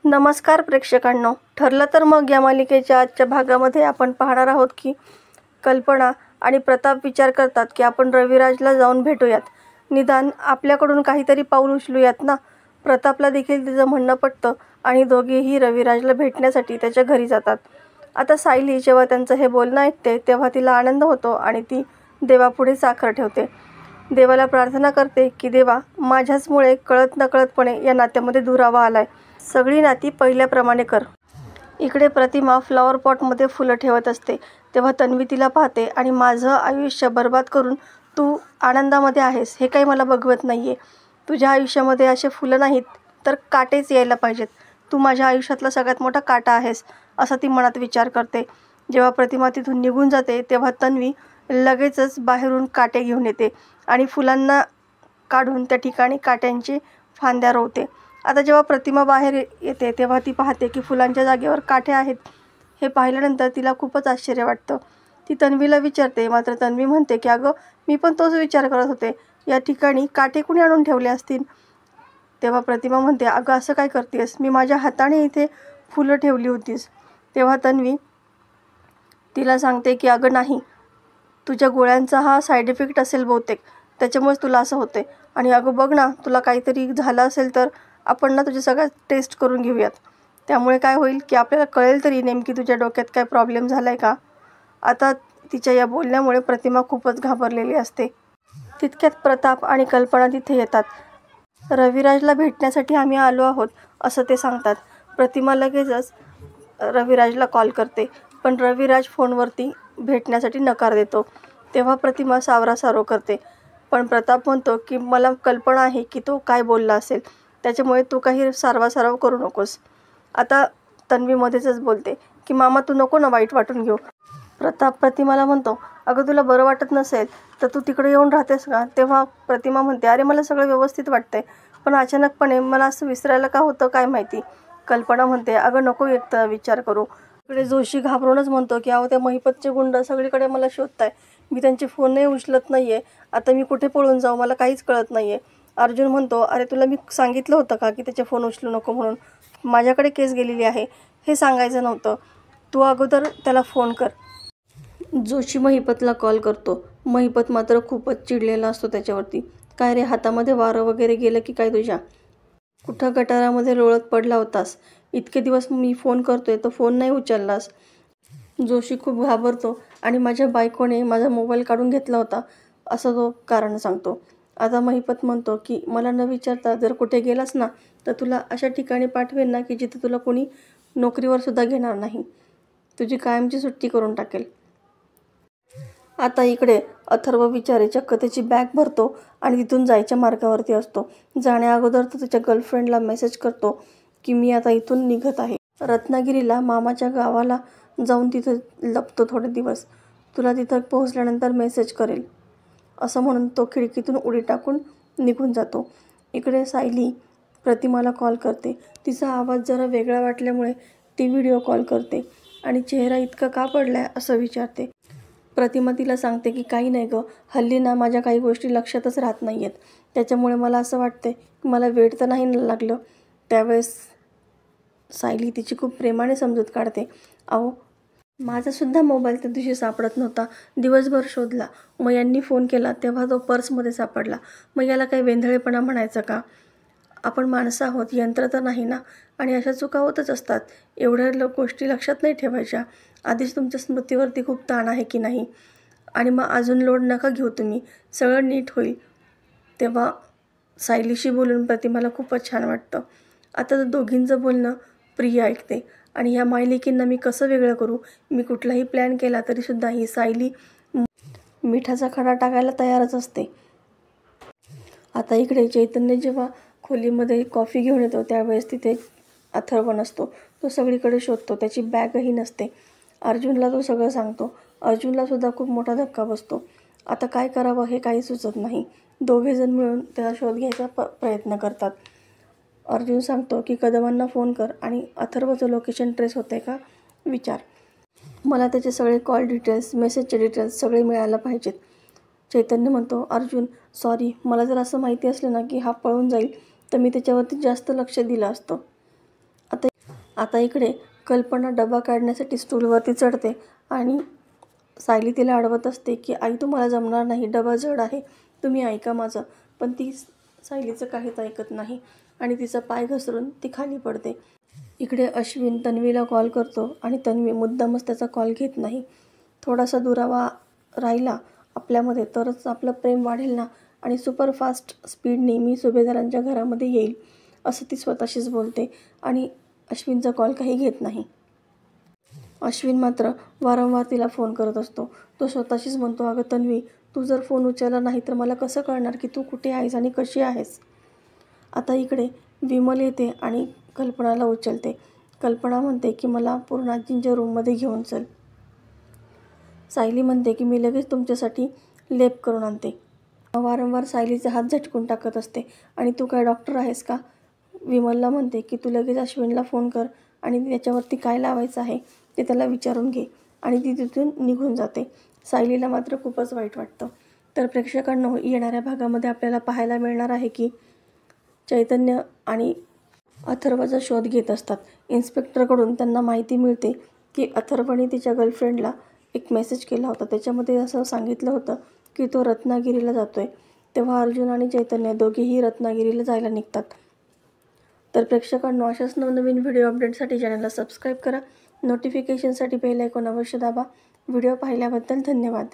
नमस्कार प्रेक्षकांनो, ठरलं तर मग या मालिकेच्या आजच्या भागामध्ये आपण पाहणार आहोत की कल्पना आणि प्रताप विचार करतात की आपण रविराजला जाऊन भेटूयात, निदान आपल्याकडून काहीतरी पाऊल उचलूयात ना. प्रतापला देखील तिचं म्हणणं पटतं आणि दोघेही रविराजला भेटण्यासाठी त्याच्या घरी जातात. आता सायली जेव्हा त्यांचं हे बोलणं ऐकते तेव्हा तिला आनंद होतो आणि ती देवापुढे साखर ठेवते. देवाला प्रार्थना करते की देवा, माझ्याचमुळे कळत नकळतपणे या नात्यामध्ये दुरावा आलाय, सगळी नाती पहिल्याप्रमाणे कर. इकडे प्रतिमा फ्लॉवर पॉटमध्ये फुलं ठेवत असते तेव्हा तन्वी तिला पाहते आणि माझं आयुष्य बर्बाद करून तू आनंदामध्ये आहेस हे काही मला बघवत नाहीये. तुझ्या आयुष्यामध्ये असे फुलं नाहीत तर काटेच यायला पाहिजेत. तू माझ्या आयुष्यातला सगळ्यात मोठा काटा आहेस, असा ती मनात विचार करते. जेव्हा प्रतिमा तिथून निघून जाते तेव्हा तन्वी लगेचच बाहेरून काटे घेऊन येते आणि फुलांना काढून त्या ठिकाणी काट्यांची फांद्या रोवते. आता जेव्हा प्रतिमा बाहेर येते तेव्हा ती पाहते की फुलांच्या जागेवर काठे आहेत. हे पाहिल्यानंतर तिला खूपच आश्चर्य वाटतं. ती तन्वीला विचारते, मात्र तन्वी म्हणते की अगं, मी पण तोच विचार करत होते, या ठिकाणी काठे कुणी आणून ठेवले असतील. तेव्हा प्रतिमा म्हणते, अगं असं काय करतेस, मी माझ्या हाताने इथे फुलं ठेवली होतीस. तेव्हा तन्वी तिला सांगते की अगं नाही, तुझ्या गोळ्यांचा हा साईड इफेक्ट असेल बहुतेक, त्याच्यामुळेच तुला असं होते. आणि अगं बघ ना, तुला काहीतरी झालं असेल तर आपण ना तुझ्या सगळ्या टेस्ट करून घेऊयात. त्यामुळे काय होईल की आपल्याला कळेल तरी नेमकी तुझ्या डोक्यात काय प्रॉब्लेम झाला आहे का. आता तिच्या या बोलण्यामुळे प्रतिमा खूपच घाबरलेली असते. तितक्यात प्रताप आणि कल्पना तिथे येतात. रविराजला भेटण्यासाठी आम्ही आलो आहोत असं ते सांगतात. प्रतिमा लगेचच रविराजला कॉल करते, पण रविराज फोनवरती भेटण्यासाठी नकार देतो. तेव्हा प्रतिमा सावरासारव करते, पण प्रताप म्हणतो की मला कल्पना आहे की तो काय बोलला असेल, त्याच्यामुळे तू काही सारवासारव करू नकोस. आता तन्वी मध्येच बोलते की मामा, तू नको ना वाईट वाटून घेऊ. प्रताप प्रतिमाला म्हणतो, अगं तुला बरं वाटत नसेल तर तू तिकडे येऊन राहतेस का. तेव्हा प्रतिमा म्हणते, अरे मला सगळं व्यवस्थित वाटतंय, पण अचानकपणे मला असं विसरायला का होतं काय माहिती. कल्पना म्हणते, अगं नको एक विचार करू. इकडे जोशी घाबरूनच म्हणतो की अहो, त्या महिपतचे गुंड सगळीकडे मला शोधताय, मी त्यांचे फोनही उचलत नाहीये, आता मी कुठे पळून जाऊ, मला काहीच कळत नाहीये. अर्जुन म्हणतो, अरे तुला मी सांगितलं होतं का की त्याचे फोन उचलू नको म्हणून. माझ्याकडे केस गेलेली आहे, हे सांगायचं नव्हतं, तू अगोदर त्याला फोन कर. जोशी महिपतला कॉल करतो. महिपत मात्र खूपच चिडलेला असतो त्याच्यावरती. काय रे, हातामध्ये वारं वगैरे गेलं की काय तुझ्या, कुठं गटारामध्ये लोळत पडला होतास, इतके दिवस मी फोन करतोय तर फोन नाही उचललास. जोशी खूप घाबरतो आणि माझ्या बायकोने माझा मोबाईल काढून घेतला होता असं तो कारण सांगतो. आता महिपत म्हणतो की मला न विचारता जर कुठे गेलास ना तर तुला अशा ठिकाणी पाठवेन ना की जिथे तुला कोणी नोकरीवर सुद्धा घेणार नाही, तुझी कायमची सुट्टी करून टाकेल. आता इकडे अथर्व बिचारे चक्क त्याची बॅग भरतो आणि तिथून जायच्या मार्गावरती असतो. जाण्या अगोदर तो त्याच्या गर्लफ्रेंडला मेसेज करतो की मी आता इथून निघत आहे, रत्नागिरीला मामाच्या गावाला जाऊन तिथं लपतो थोडे दिवस, तुला तिथं पोहोचल्यानंतर मेसेज करेल, असं म्हणून तो खिडकीतून उडी टाकून निघून जातो. इकडे सायली प्रतिमाला कॉल करते. तिचा आवाज जरा वेगळा वाटल्यामुळे ती व्हिडिओ कॉल करते आणि चेहरा इतका का पडलाय असं विचारते. प्रतिमा तिला सांगते की काही नाही गं, हल्ली ना माझ्या काही गोष्टी लक्षातच राहत नाही आहेत, त्याच्यामुळे मला असं वाटतंय की मला वेड तर नाही लागलं. त्यावेळेस सायली तिची खूप प्रेमाने समजूत काढते, अहो माझासुद्धा मोबाईल त्या दिवशी सापडत नव्हता, दिवसभर शोधला, मग यांनी फोन केला तेव्हा तो पर्समध्ये सापडला, मग याला काही वेंधळेपणा म्हणायचं का. आपण माणसं आहोत, यंत्र तर नाही ना, आणि अशा चुका होतच असतात, एवढ्या गोष्टी लक्षात नाही ठेवायच्या. आधीच तुमच्या स्मृतीवरती खूप ताण आहे की नाही, आणि मग अजून लोड नका घेऊ तुम्ही, सगळं नीट होईल. तेव्हा सायलीशी बोलून प्रतिमाला खूपच छान वाटतं. आता दोघींचं बोलणं प्रिया ऐकते आणि ह्या मायलेकींना मी कसं वेगळं करू, मी कुठलाही प्लॅन केला तरीसुद्धा ही सायली मिठाचा खडा टाकायला तयारच असते. आता इकडे चैतन्य जेव्हा खोलीमध्ये कॉफी घेऊन येतो त्यावेळेस तिथे अथर्व नसतो. तो सगळीकडे शोधतो, त्याची बॅगही नसते. अर्जुनला तो सगळं सांगतो. अर्जुनला सुद्धा खूप मोठा धक्का बसतो. आता काय करावं हे काही सुचत नाही. दोघेजण मिळून त्याचा शोध घ्यायचा प्रयत्न करतात. अर्जुन सांगतो की कदमांना फोन कर आणि अथर्वचं लोकेशन ट्रेस होते का विचार, मला त्याचे सगळे कॉल डिटेल्स, मेसेजचे डिटेल्स सगळे मिळायला पाहिजेत. चैतन्य म्हणतो, अर्जुन सॉरी, मला जर असं माहिती असलं ना की हा पळून जाईल तर मी त्याच्यावरती जास्त लक्ष दिलं असतं. आता आता इकडे कल्पना डबा काढण्यासाठी स्टूलवरती चढते आणि सायली तिला अडवत असते की आई तुम्हाला जमणार नाही, डबा जड आहे, तुम्ही ऐका माझं. पण ती सायलीचं काहीच ऐकत नाही आणि तिचा पाय घसरून ती खाली पडते. इकडे अश्विन तन्वीला कॉल करतो आणि तन्वी मुद्दामच त्याचा कॉल घेत नाही. थोडासा दुरावा राहिला आपल्यामध्ये तरच आपलं प्रेम वाढेल ना आणि सुपरफास्ट स्पीडने मी सुभेदारांच्या घरामध्ये येईल असं ती स्वतःशीच बोलते आणि अश्विनचा कॉल काही घेत नाही. अश्विन मात्र वारंवार तिला फोन करत असतो. तो स्वतःशीच म्हणतो, अगं तन्वी, तू जर फोन उचलला नाही तर मला कसं कळणार की तू कुठे आहेस आणि कशी आहेस. आता इकडे विमल येते आणि कल्पनाला उचलते. कल्पना म्हणते की मला पूर्णाजींच्या रूममध्ये घेऊन चल. सायली म्हणते की मी लगेच तुमच्यासाठी लेप करून आणते. वारंवार सायलीचे हात झटकून टाकत असते आणि तू काय डॉक्टर आहेस का. विमलला म्हणते की तू लगेच अश्विनला फोन कर आणि त्याच्यावरती काय लावायचं आहे ते त्याला विचारून घे आणि ती तिथून निघून जाते. सायलीला मात्र खूपच वाईट वाटतं. तर प्रेक्षकांनो, येणाऱ्या भागामध्ये आपल्याला पाहायला मिळणार आहे की चैतन्य आणि अथर्वचा शोध घेत असतात. इन्स्पेक्टरकडून त्यांना माहिती मिळते की अथर्वने तिच्या गर्लफ्रेंडला एक मेसेज केला होता. त्याच्यामध्ये असं सांगितलं होतं की तो रत्नागिरीला जातोय. तेव्हा अर्जुन आणि चैतन्य दोघेही रत्नागिरीला जायला निघतात. तर प्रेक्षकांनो, अशाच नवनवीन व्हिडिओ अपडेटसाठी चॅनलला सबस्क्राईब करा. नोटिफिकेशनसाठी बेल आयकॉन अवश्य दाबा. व्हिडिओ पाहिल्याबद्दल धन्यवाद.